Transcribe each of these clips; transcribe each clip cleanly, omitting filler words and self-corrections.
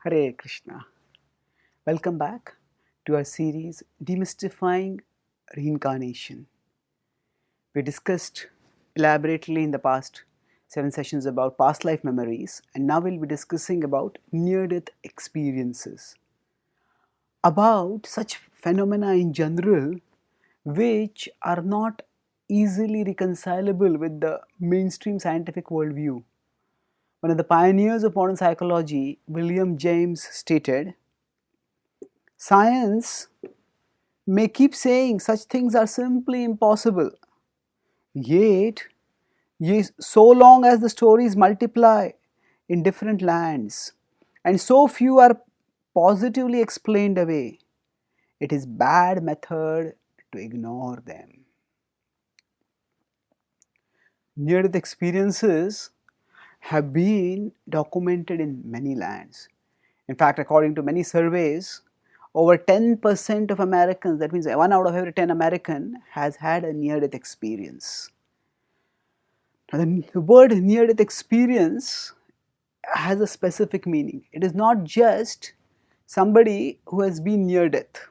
Hare Krishna. Welcome back to our series Demystifying Reincarnation. We discussed elaborately in the past 7 sessions about past life memories, and now we'll be discussing about near death experiences. About such phenomena in general which are not easily reconcilable with the mainstream scientific worldview. One of the pioneers of modern psychology, William James, stated, "Science may keep saying such things are simply impossible, yet, so long as the stories multiply in different lands and so few are positively explained away, it is bad method to ignore them." Near-death experiences have been documented in many lands. In fact, according to many surveys, over 10% of Americans, that means 1 out of every 10 American, has had a near-death experience. Now, the word near-death experience has a specific meaning. It is not just somebody who has been near death.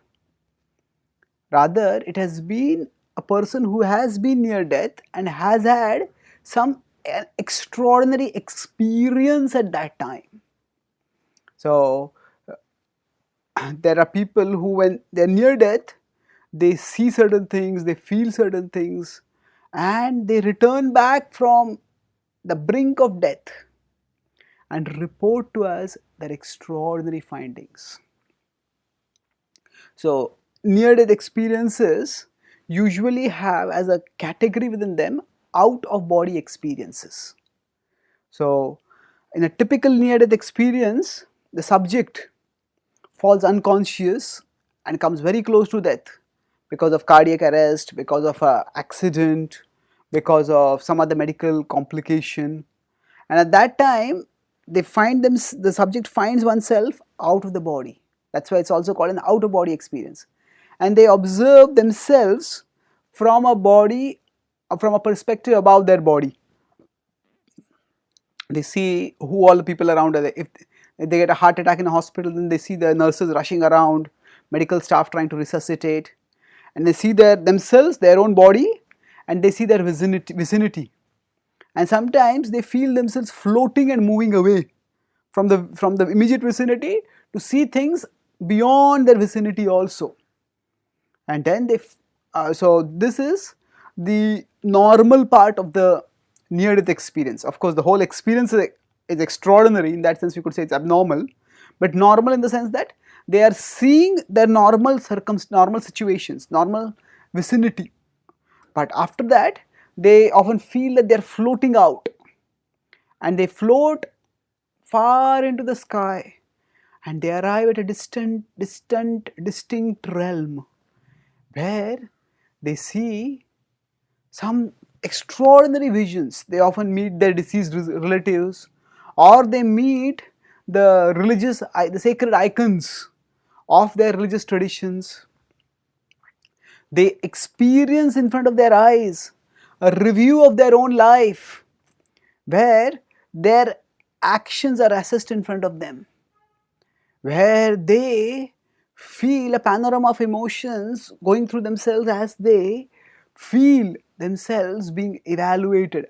Rather, it has been a person who has been near death and has had some extraordinary experience at that time. So, there are people who, when they're near death, they see certain things, they feel certain things, and they return back from the brink of death and report to us their extraordinary findings. So, near death experiences usually have as a category within them out of body experiences. So, in a typical near death experience, the subject falls unconscious and comes very close to death because of cardiac arrest, because of an accident, because of some other medical complication. And at that time, the subject finds oneself out of the body. That's why it's also called an out of body experience. And they observe themselves from a perspective above their body. They see who all the people around are. If they get a heart attack in a hospital, then they see the nurses rushing around, medical staff trying to resuscitate, and they see themselves, their own body, and they see their vicinity. And sometimes they feel themselves floating and moving away from the immediate vicinity to see things beyond their vicinity also. And then so this is the normal part of the near death experience. Of course, the whole experience is extraordinary. In that sense, you could say it's abnormal, but normal in the sense that they are seeing their normal situations, normal vicinity. But after that, they often feel that they are floating out, and they float far into the sky, and they arrive at a distinct realm where they see some extraordinary visions. They often meet their deceased relatives, or they meet the sacred icons of their religious traditions. They experience in front of their eyes a review of their own life where their actions are assessed in front of them, where they feel a panorama of emotions going through themselves as they feel themselves being evaluated,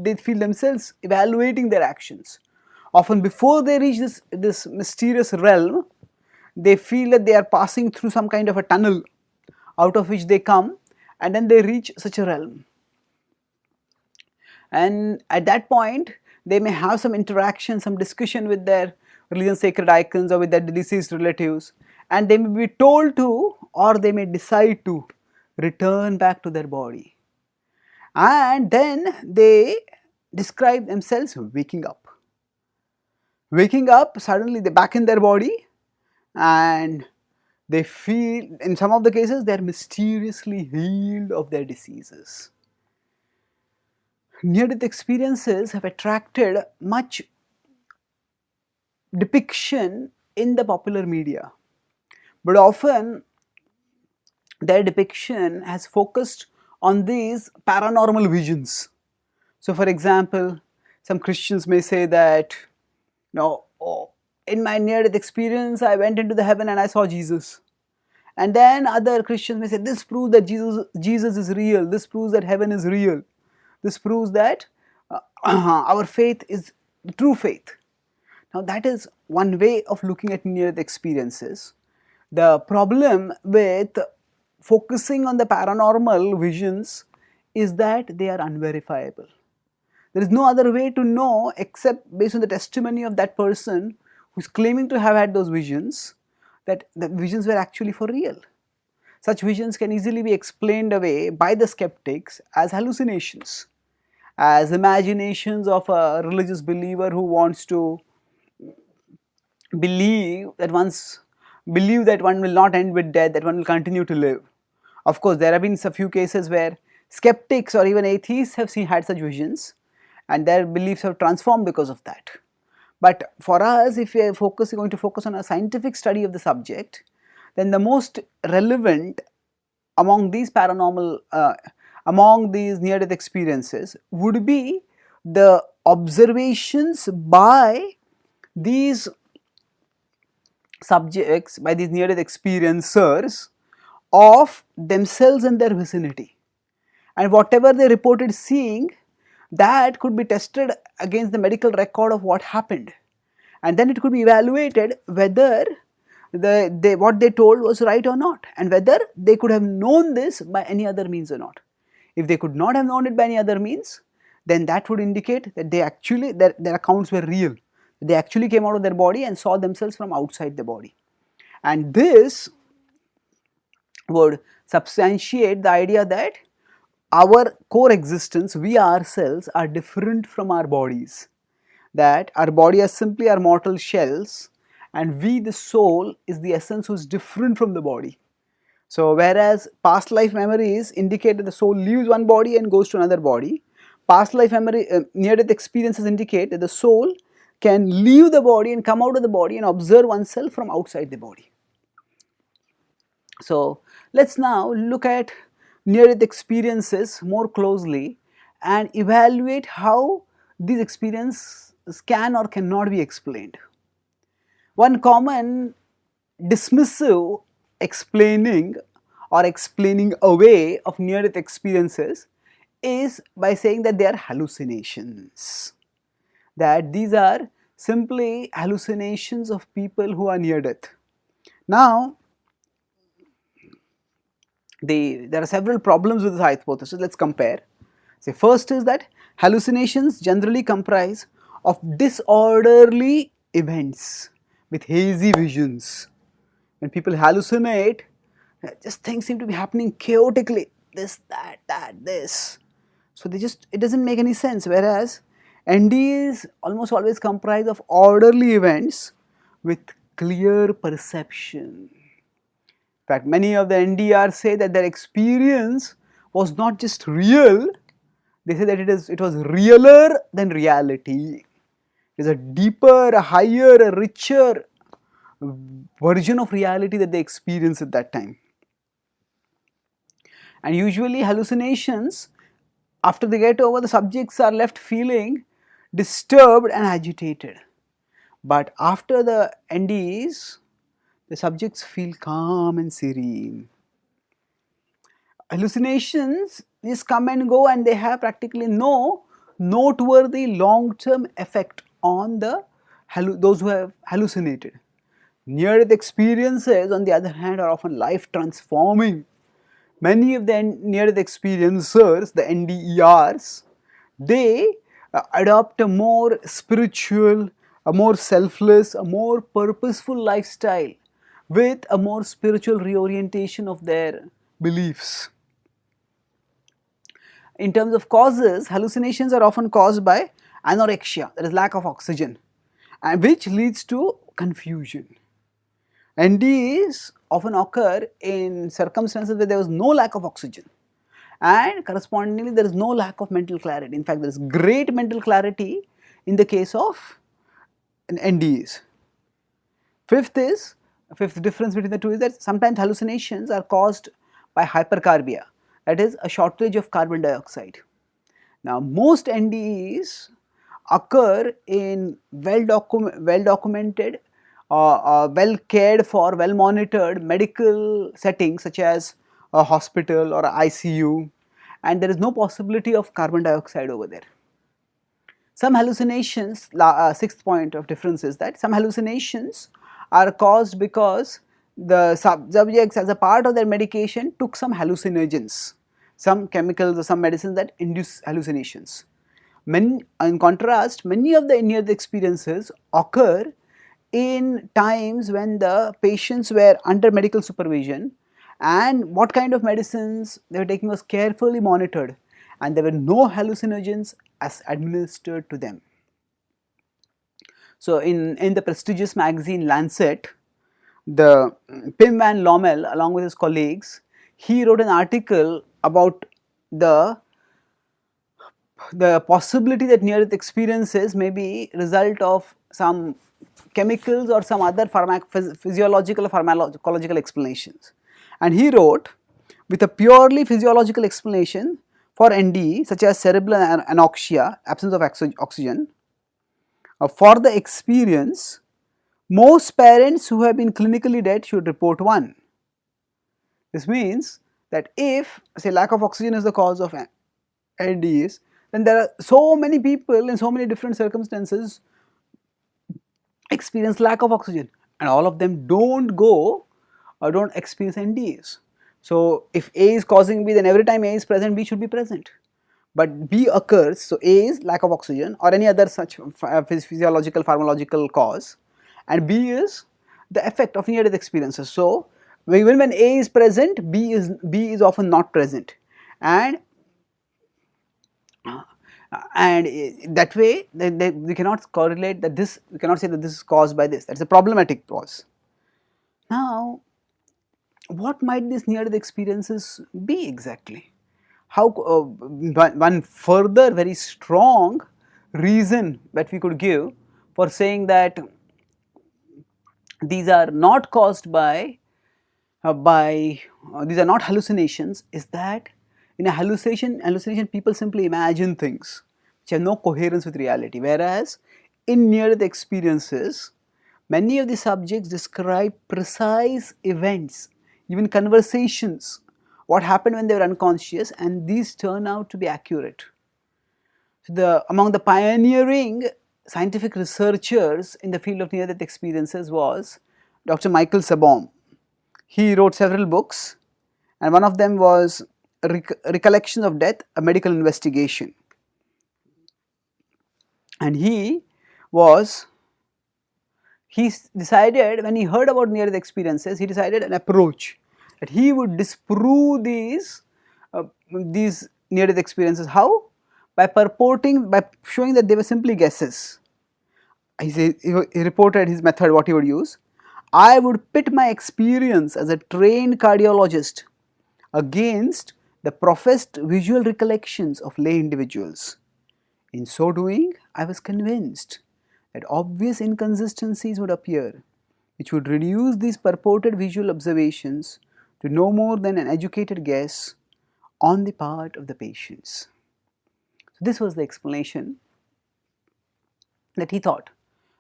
they feel themselves evaluating their actions. Often before they reach this mysterious realm, they feel that they are passing through some kind of a tunnel out of which they come, and then they reach such a realm. And at that point, they may have some interaction, some discussion with their religious sacred icons or with their deceased relatives, and they may be told to, or they may decide to, return back to their body. And then they describe themselves waking up. Waking up, suddenly they're back in their body, and they feel, in some of the cases, they're mysteriously healed of their diseases. Near-death experiences have attracted much depiction in the popular media, but often their depiction has focused on these paranormal visions. So, for example, some Christians may say that, oh, in my near-death experience, I went into the heaven and I saw Jesus. And then other Christians may say, this proves that Jesus is real. This proves that heaven is real. This proves that our faith is the true faith. Now that is one way of looking at near-death experiences. The problem with focusing on the paranormal visions is that they are unverifiable. There is no other way to know except based on the testimony of that person who is claiming to have had those visions, that the visions were actually for real. Such visions can easily be explained away by the skeptics as hallucinations, as imaginations of a religious believer who wants to believe that one will not end with death, that one will continue to live. Of course, there have been a few cases where skeptics or even atheists have had such visions, and their beliefs have transformed because of that. But for us, if we are going to focus on a scientific study of the subject, then the most relevant among these among these near-death experiences would be the observations by these subjects, by these near-death experiencers of themselves and their vicinity. And whatever they reported seeing, that could be tested against the medical record of what happened. And then it could be evaluated whether what they told was right or not, and whether they could have known this by any other means or not. If they could not have known it by any other means, then that would indicate that they actually their accounts were real. They actually came out of their body and saw themselves from outside the body. And this would substantiate the idea that our core existence, we ourselves, are different from our bodies. That our body is simply our mortal shells, and we, the soul, is the essence who is different from the body. So whereas past life memories indicate that the soul leaves one body and goes to another body, past life memory near-death experiences indicate that the soul can leave the body and come out of the body and observe oneself from outside the body. So let's now look at near-death experiences more closely and evaluate how these experiences can or cannot be explained. One common dismissive explaining or explaining away of near-death experiences is by saying that they are hallucinations, that these are simply hallucinations of people who are near death. Now, there are several problems with this hypothesis. Let's compare. Say, first is that hallucinations generally comprise of disorderly events with hazy visions. When people hallucinate, just things seem to be happening chaotically. This, that, this. So it doesn't make any sense. Whereas NDEs almost always comprise of orderly events with clear perception. In fact, many of the NDRs say that their experience was not just real, they say that it was realer than reality. It is a deeper, a higher, a richer version of reality that they experience at that time. And usually hallucinations, after they get over, the subjects are left feeling disturbed and agitated. But after the NDEs, the subjects feel calm and serene. Hallucinations just come and go, and they have practically no noteworthy long-term effect on those who have hallucinated. Near-death experiences, on the other hand, are often life-transforming. Many of the near-death experiencers, the NDERs, they adopt a more spiritual, a more selfless, a more purposeful lifestyle with a more spiritual reorientation of their beliefs. In terms of causes, hallucinations are often caused by anorexia, that is lack of oxygen, and which leads to confusion. NDEs often occur in circumstances where there was no lack of oxygen, and correspondingly there is no lack of mental clarity. In fact, there is great mental clarity in the case of NDEs. Fifth difference between the two is that sometimes hallucinations are caused by hypercarbia, that is a shortage of carbon dioxide. Now, most NDEs occur in well documented well cared for, well monitored medical settings such as a hospital or a ICU, and there is no possibility of carbon dioxide over there. Some hallucinations, sixth point of difference is that some hallucinations are caused because the subjects as a part of their medication took some hallucinogens, some chemicals or some medicines that induce hallucinations. In contrast, many of the near-death experiences occur in times when the patients were under medical supervision and what kind of medicines they were taking was carefully monitored and there were no hallucinogens as administered to them. So, in the prestigious magazine Lancet, the Pim van Lommel along with his colleagues, he wrote an article about the possibility that near death experiences may be result of some chemicals or some other physiological or pharmacological explanations. And he wrote, with a purely physiological explanation for NDE such as cerebral anoxia, absence of oxygen, for the experience, most parents who have been clinically dead should report one. This means that if say lack of oxygen is the cause of NDEs, then there are so many people in so many different circumstances experience lack of oxygen and all of them don't go or don't experience NDEs. So if A is causing B, then every time A is present, B should be present. But B occurs, so A is lack of oxygen or any other such physiological, pharmacological cause, and B is the effect of near-death experiences. So even when A is present, B is often not present, and that way we cannot correlate that this, we cannot say that this is caused by this. That is a problematic cause. Now, what might these near-death experiences be exactly? How one further very strong reason that we could give for saying that these are not caused by these are not hallucinations is that in a hallucination people simply imagine things which have no coherence with reality, whereas in near-death experiences many of the subjects describe precise events, even conversations, what happened when they were unconscious, and these turn out to be accurate. So among the pioneering scientific researchers in the field of near-death experiences was Dr. Michael Sabom. He wrote several books, and one of them was Recollections of Death, a Medical Investigation. And he decided, when he heard about near-death experiences, he decided an approach that he would disprove these near-death experiences. How? By showing that they were simply guesses. He reported his method, what he would use. I would pit my experience as a trained cardiologist against the professed visual recollections of lay individuals. In so doing, I was convinced that obvious inconsistencies would appear, which would reduce these purported visual observations to no more than an educated guess on the part of the patients. So this was the explanation that he thought.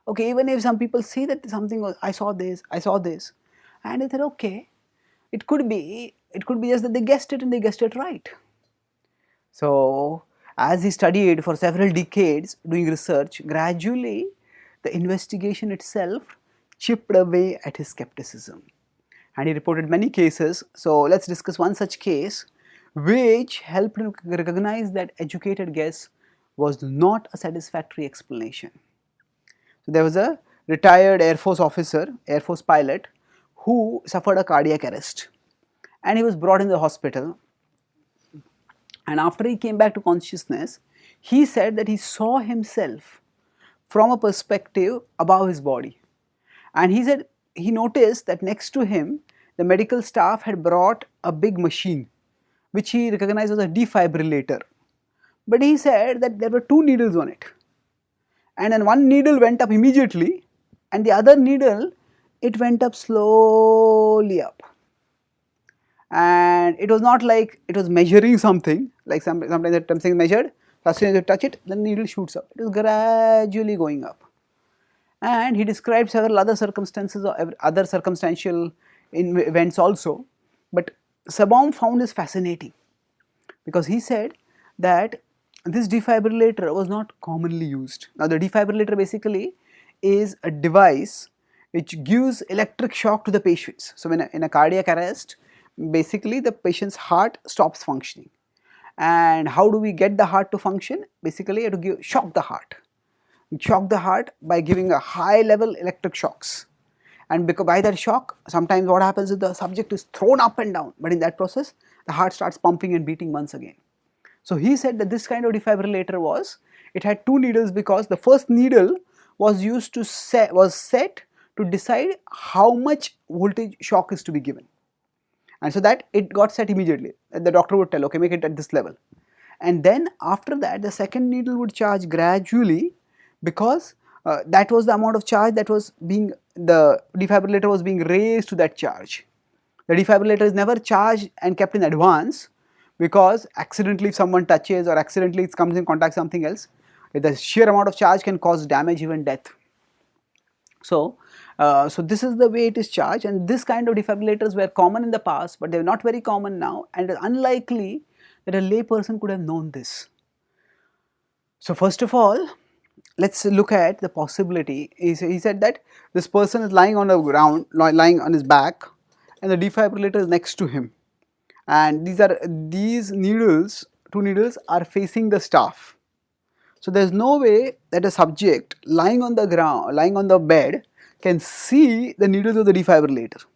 Okay, even if some people say that something was, I saw this, and they said, okay, it could be just that they guessed it and they guessed it right. So as he studied for several decades doing research, gradually the investigation itself chipped away at his skepticism, and he reported many cases. So let's discuss one such case which helped him recognize that educated guess was not a satisfactory explanation. So there was a retired Air Force officer, Air Force pilot, who suffered a cardiac arrest, and he was brought in the hospital. And after he came back to consciousness, he said that he saw himself from a perspective above his body. And he said he noticed that next to him, the medical staff had brought a big machine, which he recognized as a defibrillator. But he said that there were two needles on it. And then one needle went up immediately, and the other needle, it went up slowly up. And it was not like it was measuring something, like sometimes something measured, as soon as you touch it, the needle shoots up. It was gradually going up. and he described several other circumstances or other circumstantial events also. But Sabom found this fascinating because he said that this defibrillator was not commonly used. Now the defibrillator basically is a device which gives electric shock to the patients. So when in a cardiac arrest, basically the patient's heart stops functioning. And how do we get the heart to function? Basically you have to shock the heart. You shock the heart by giving a high level electric shocks. And because by that shock, sometimes what happens is the subject is thrown up and down, but in that process the heart starts pumping and beating once again. So he said that this kind of defibrillator it had two needles, because the first needle was used to set to decide how much voltage shock is to be given. And so that it got set immediately. The doctor would tell, okay, make it at this level. And then after that, the second needle would charge gradually, because that was the amount of charge that was the defibrillator was being raised to that charge. The defibrillator is never charged and kept in advance, because accidentally if someone touches or accidentally it comes in contact with something else, the sheer amount of charge can cause damage, even death. So this is the way it is charged, and this kind of defibrillators were common in the past, but they are not very common now, and it is unlikely that a lay person could have known this. So first of all, let's look at the possibility. He said that this person is lying on the ground, lying on his back, and the defibrillator is next to him, and these needles, two needles, are facing the staff. So there is no way that a subject lying on the ground, lying on the bed, can see the needles of the defibrillator.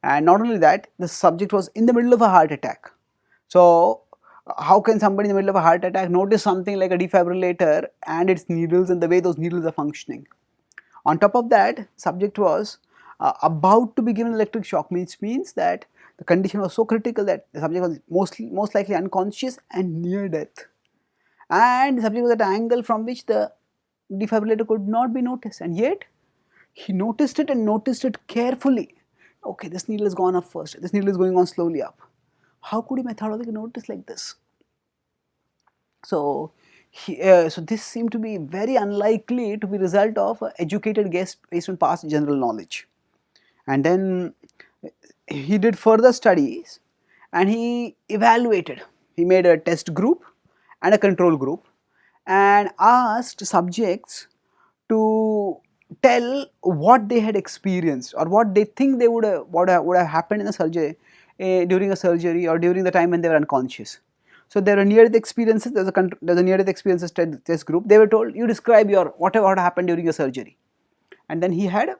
And not only that, the subject was in the middle of a heart attack. So how can somebody in the middle of a heart attack notice something like a defibrillator and its needles and the way those needles are functioning? On top of that, subject was about to be given electric shock, means that the condition was so critical that the subject was most likely unconscious and near death, and the subject was at an angle from which the defibrillator could not be noticed, and yet he noticed it, and noticed it carefully. Okay, this needle has gone up first, this needle is going on slowly up. How could he methodically notice like this? So this seemed to be very unlikely to be result of educated guess based on past general knowledge. And then he did further studies, and he evaluated. He made a test group and a control group, and asked subjects to tell what they had experienced or what they think they would have happened in a surgery, during a surgery, or during the time when they were unconscious. So there were near-death experiences. There's a near-death experiences test group. They were told, you describe what happened during your surgery, and then he had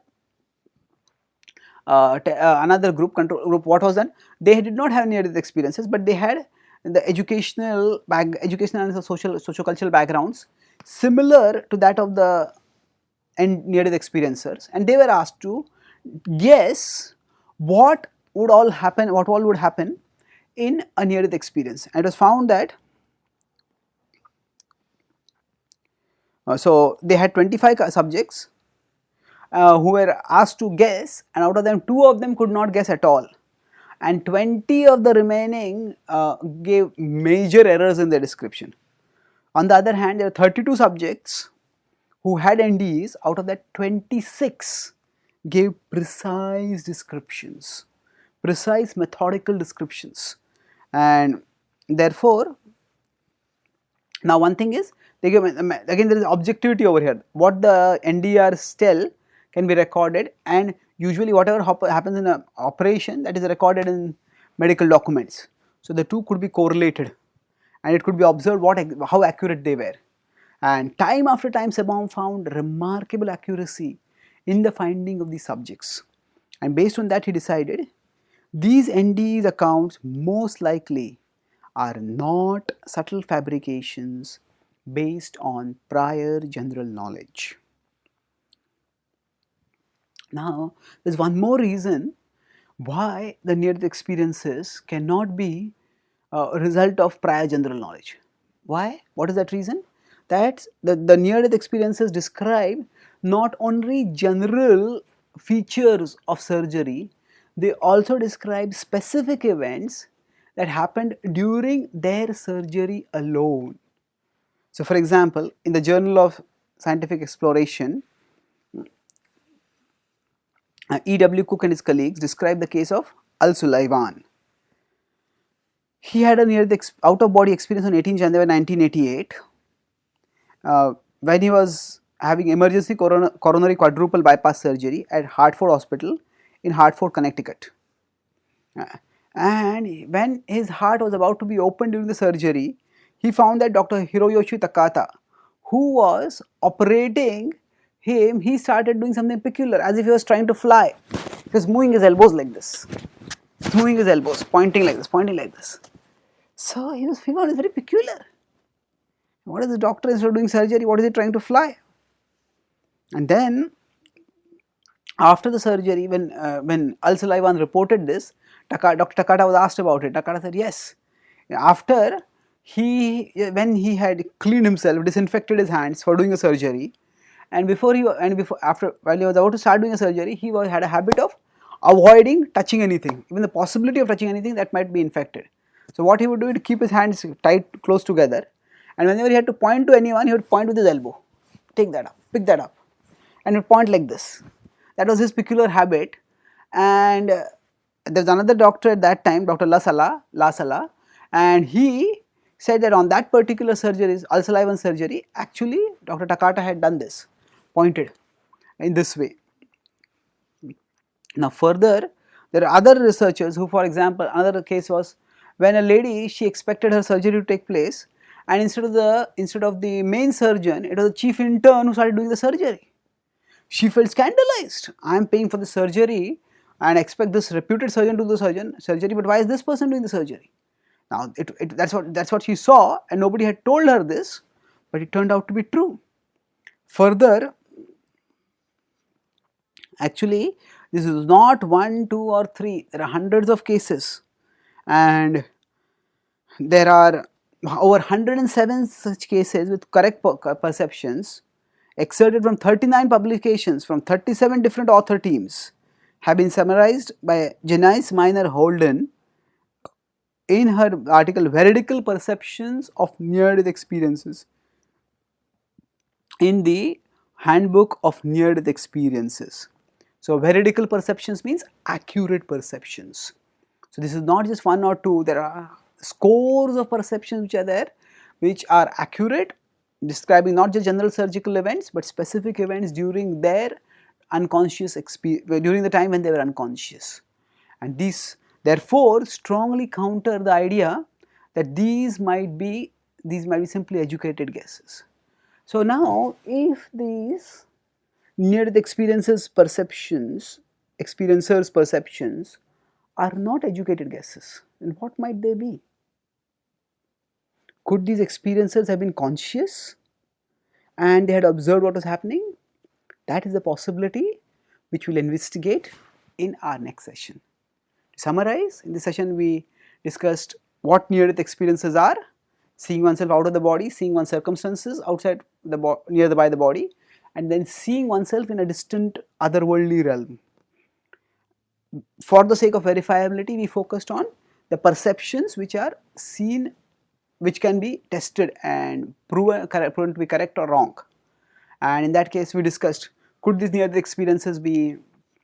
another group, control group. What was that? They did not have near-death experiences, but they had the educational and socio-cultural backgrounds similar to that of the near-death experiencers, and they were asked to guess what all would happen in a near-death experience. And it was found that so they had 25 subjects who were asked to guess, and out of them 2 of them could not guess at all, and 20 of the remaining gave major errors in their description. On the other hand, there were 32 subjects who had NDEs. Out of that, 26 gave precise descriptions, precise methodical descriptions. And therefore, now one thing is, they give, again there is objectivity over here. What the NDRs tell can be recorded, and usually whatever happens in an operation, that is recorded in medical documents. So the two could be correlated, and it could be observed how accurate they were. And time after time, Sebam found remarkable accuracy in the finding of these subjects, and based on that he decided these NDEs accounts most likely are not subtle fabrications based on prior general knowledge. Now, there is one more reason why the near-death experiences cannot be a result of prior general knowledge. Why? What is that reason? That the near-death experiences describe not only general features of surgery, they also describe specific events that happened during their surgery alone. So for example, in the Journal of Scientific Exploration, E.W. Cook and his colleagues describe the case of Al-Sulaiman. He had a near out of body experience on 18 January 1988 when he was having emergency coronary quadruple bypass surgery at Hartford Hospital in Hartford, Connecticut. And when his heart was about to be opened during the surgery, he found that Dr. Hiroyoshi Takata, who was operating him, he started doing something peculiar, as if he was trying to fly. He was moving his elbows like this, moving his elbows, pointing like this, pointing like this. So he was feeling, it's very peculiar. What is the doctor, instead of doing surgery, what is he trying to fly? And then after the surgery, when Al-Sulaiman reported this, Dr. Takata was asked about it. Takata said yes. After when he had cleaned himself, disinfected his hands for doing a surgery, and after while he was about to start doing a surgery, he had a habit of avoiding touching anything, even the possibility of touching anything that might be infected. So what he would do is keep his hands tight, close together, and whenever he had to point to anyone, he would point with his elbow, take that up, pick that up, and he would point like this. That was his peculiar habit. And there's another doctor at that time, Dr. La Sala, and he said that on that particular surgery, Al-Sulaiman surgery, actually Dr. Takata had done this, pointed in this way. Now further, there are other researchers who, for example, another case was when a lady, she expected her surgery to take place, and instead of the main surgeon, it was the chief intern who started doing the surgery. She felt scandalized. I am paying for the surgery and expect this reputed surgeon to do the surgery, but why is this person doing the surgery? Now that's what she saw, and nobody had told her this, but it turned out to be true. Further, actually, this is not 1, 2 or 3, there are hundreds of cases, and there are over 107 such cases with correct perceptions excerpted from 39 publications from 37 different author teams have been summarized by Janice Miner Holden in her article Veridical Perceptions of Near-Death Experiences in the Handbook of Near-Death Experiences. So, veridical perceptions means accurate perceptions. So, this is not just 1 or 2, there are scores of perceptions which are there, which are accurate, describing not just general surgical events, but specific events during their unconscious experience, during the time when they were unconscious. And these therefore strongly counter the idea that these might be simply educated guesses. So now, if these near-death experiencers' perceptions are not educated guesses, then what might they be? Could these experiencers have been conscious and they had observed what was happening? That is a possibility which we'll investigate in our next session. To summarize, in this session we discussed what near-death experiences are: seeing oneself out of the body, seeing one's circumstances outside by the body, and then seeing oneself in a distant otherworldly realm. For the sake of verifiability, we focused on the perceptions which are seen, which can be tested and proven to be correct or wrong. And in that case, we discussed, could these near-death experiences be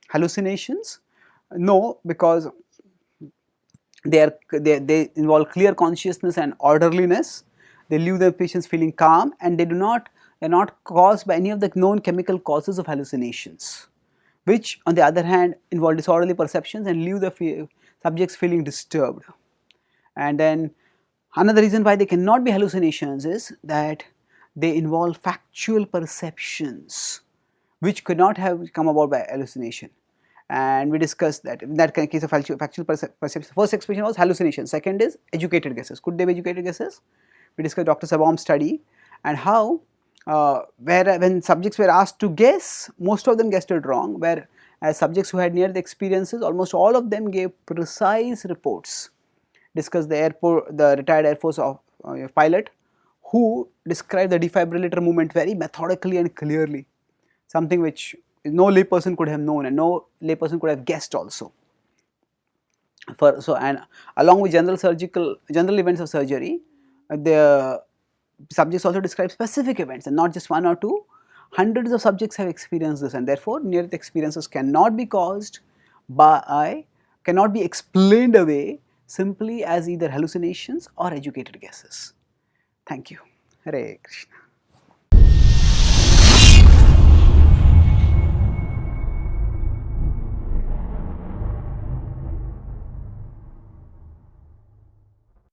hallucinations? No, because they involve clear consciousness and orderliness. They leave the patients feeling calm, and they are not caused by any of the known chemical causes of hallucinations, which on the other hand involve disorderly perceptions and leave the subjects feeling disturbed. And then another reason why they cannot be hallucinations is that they involve factual perceptions which could not have come about by hallucination. And we discussed that in that case of factual perception, first explanation was hallucination, second is educated guesses. Could they be educated guesses? We discussed Dr. Sabom's study and how when subjects were asked to guess, most of them guessed it wrong, where as subjects who had near-death experiences, almost all of them gave precise reports. Discussed the retired Air Force pilot who described the defibrillator movement very methodically and clearly, something which no layperson could have known and no layperson could have guessed also. And along with general events of surgery, the subjects also describe specific events and not just 1 or 2, Hundreds of subjects have experienced this, and therefore near-death experiences cannot be caused by, cannot be explained away simply as either hallucinations or educated guesses. Thank you. Hare Krishna.